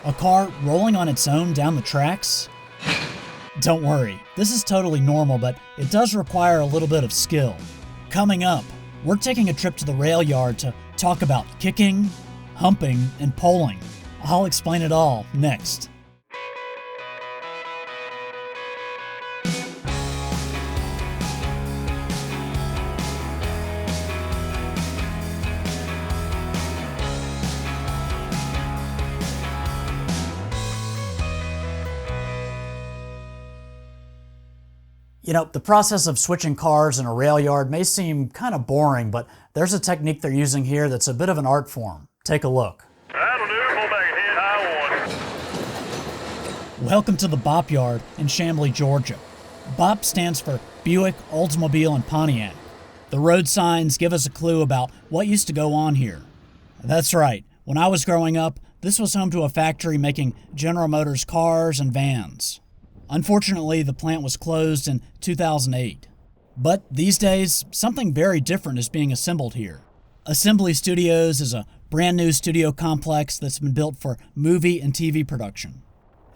A car rolling on its own down the tracks? Don't worry, this is totally normal, but it does require a little bit of skill. Coming up, we're taking a trip to the rail yard to talk about kicking, humping, and poling. I'll explain it all next. You know, the process of switching cars in a rail yard may seem kind of boring, but there's a technique they're using here that's a bit of an art form. Take a look. That'll do. Pull back ahead, high one. Welcome to the Bopyard in Chamblee, Georgia. Bop stands for Buick, Oldsmobile, and Pontiac. The road signs give us a clue about what used to go on here. That's right. When I was growing up, this was home to a factory making General Motors cars and vans. Unfortunately, the plant was closed in 2008. But these days, something very different is being assembled here. Assembly Studios is a brand new studio complex that's been built for movie and TV production.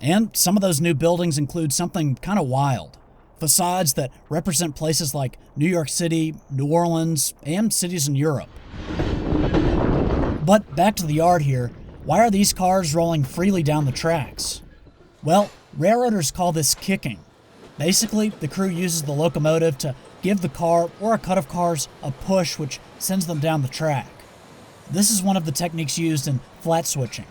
And some of those new buildings include something kind of wild. Facades that represent places like New York City, New Orleans, and cities in Europe. But back to the yard here, why are these cars rolling freely down the tracks? Well, railroaders call this kicking. Basically, the crew uses the locomotive to give the car or a cut of cars a push which sends them down the track. This is one of the techniques used in flat switching.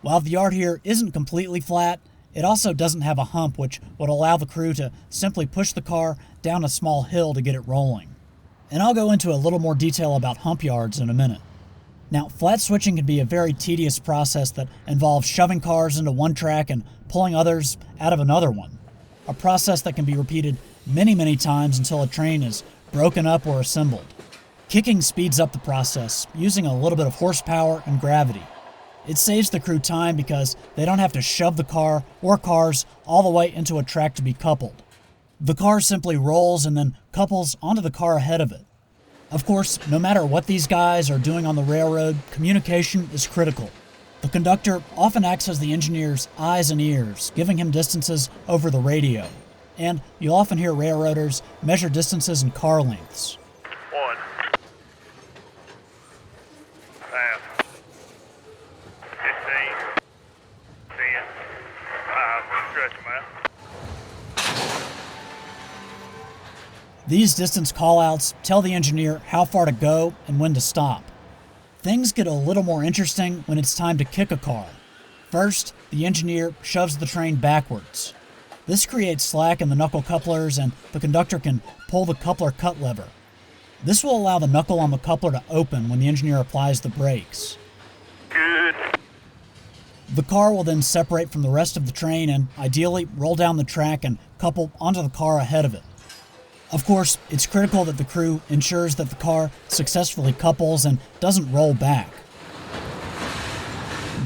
While the yard here isn't completely flat, it also doesn't have a hump which would allow the crew to simply push the car down a small hill to get it rolling. And I'll go into a little more detail about hump yards in a minute. Now, flat switching can be a very tedious process that involves shoving cars into one track and pulling others out of another one. A process that can be repeated many times until a train is broken up or assembled. Kicking speeds up the process, using a little bit of horsepower and gravity. It saves the crew time because they don't have to shove the car or cars all the way into a track to be coupled. The car simply rolls and then couples onto the car ahead of it. Of course, no matter what these guys are doing on the railroad, communication is critical. The conductor often acts as the engineer's eyes and ears, giving him distances over the radio. And you'll often hear railroaders measure distances in car lengths. 1. Half. 15. 10. 5. Stretch them out. These distance callouts tell the engineer how far to go and when to stop. Things get a little more interesting when it's time to kick a car. First, the engineer shoves the train backwards. This creates slack in the knuckle couplers and the conductor can pull the coupler cut lever. This will allow the knuckle on the coupler to open when the engineer applies the brakes. Good. The car will then separate from the rest of the train and ideally roll down the track and couple onto the car ahead of it. Of course, it's critical that the crew ensures that the car successfully couples and doesn't roll back.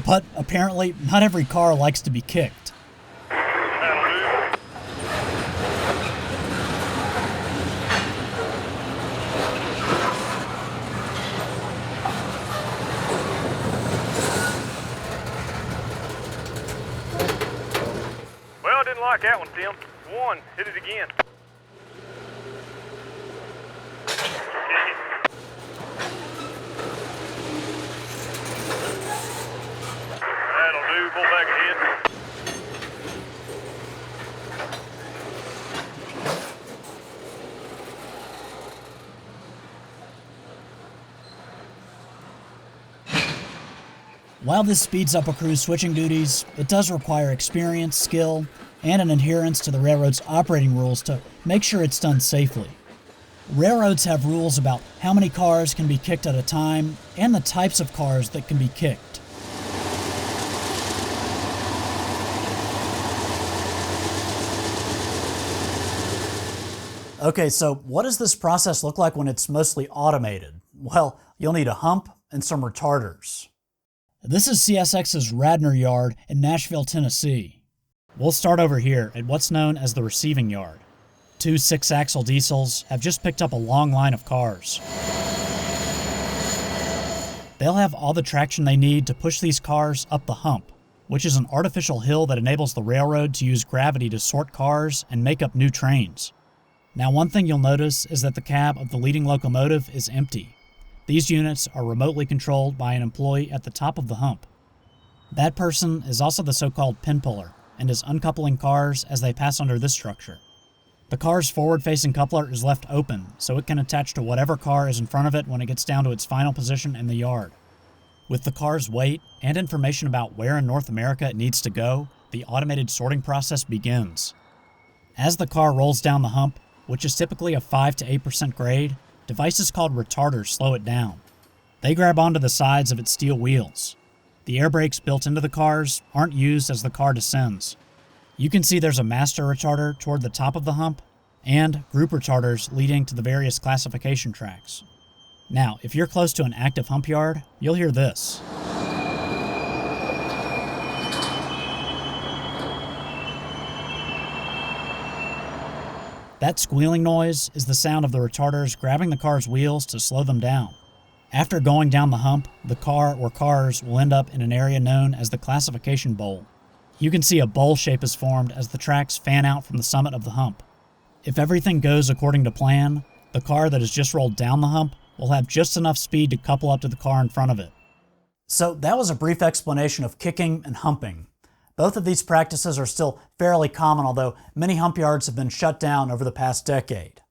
But apparently, not every car likes to be kicked. That'll do. Well, I didn't like that one, Tim. 1. Hit it again. That'll do. Pull back ahead. While this speeds up a crew's switching duties, it does require experience, skill, and an adherence to the railroad's operating rules to make sure it's done safely. Railroads have rules about how many cars can be kicked at a time and the types of cars that can be kicked. Okay, so what does this process look like when it's mostly automated? Well, you'll need a hump and some retarders. This is CSX's Radnor Yard in Nashville, Tennessee. We'll start over here at what's known as the receiving yard. 2 6-axle diesels have just picked up a long line of cars. They'll have all the traction they need to push these cars up the hump. which is an artificial hill that enables the railroad to use gravity to sort cars and make up new trains. Now, one thing you'll notice is that the cab of the leading locomotive is empty. These units are remotely controlled by an employee at the top of the hump. That person is also the so-called pin puller and is uncoupling cars as they pass under this structure. The car's forward-facing coupler is left open so it can attach to whatever car is in front of it when it gets down to its final position in the yard. With the car's weight and information about where in North America it needs to go, the automated sorting process begins. As the car rolls down the hump, which is typically a 5 to 8% grade, devices called retarders slow it down. They grab onto the sides of its steel wheels. The air brakes built into the cars aren't used as the car descends. You can see there's a master retarder toward the top of the hump and group retarders leading to the various classification tracks. Now, if you're close to an active hump yard, you'll hear this. That squealing noise is the sound of the retarders grabbing the car's wheels to slow them down. After going down the hump, the car or cars will end up in an area known as the classification bowl. You can see a bowl shape is formed as the tracks fan out from the summit of the hump. If everything goes according to plan, the car that has just rolled down the hump will have just enough speed to couple up to the car in front of it. So that was a brief explanation of kicking and humping. Both of these practices are still fairly common, although many hump yards have been shut down over the past decade.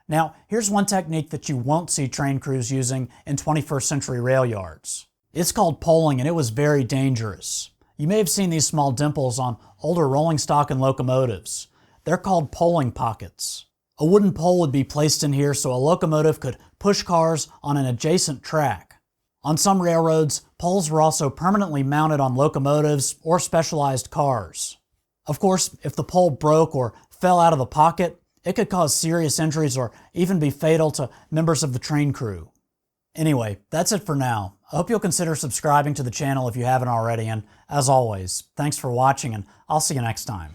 Now, here's one technique that you won't see train crews using in 21st century rail yards. It's called poling, and it was very dangerous. You may have seen these small dimples on older rolling stock and locomotives. They're called poling pockets. A wooden pole would be placed in here so a locomotive could push cars on an adjacent track. On some railroads, poles were also permanently mounted on locomotives or specialized cars. Of course, if the pole broke or fell out of the pocket, it could cause serious injuries or even be fatal to members of the train crew. Anyway, that's it for now. I hope you'll consider subscribing to the channel if you haven't already, and as always, thanks for watching, and I'll see you next time.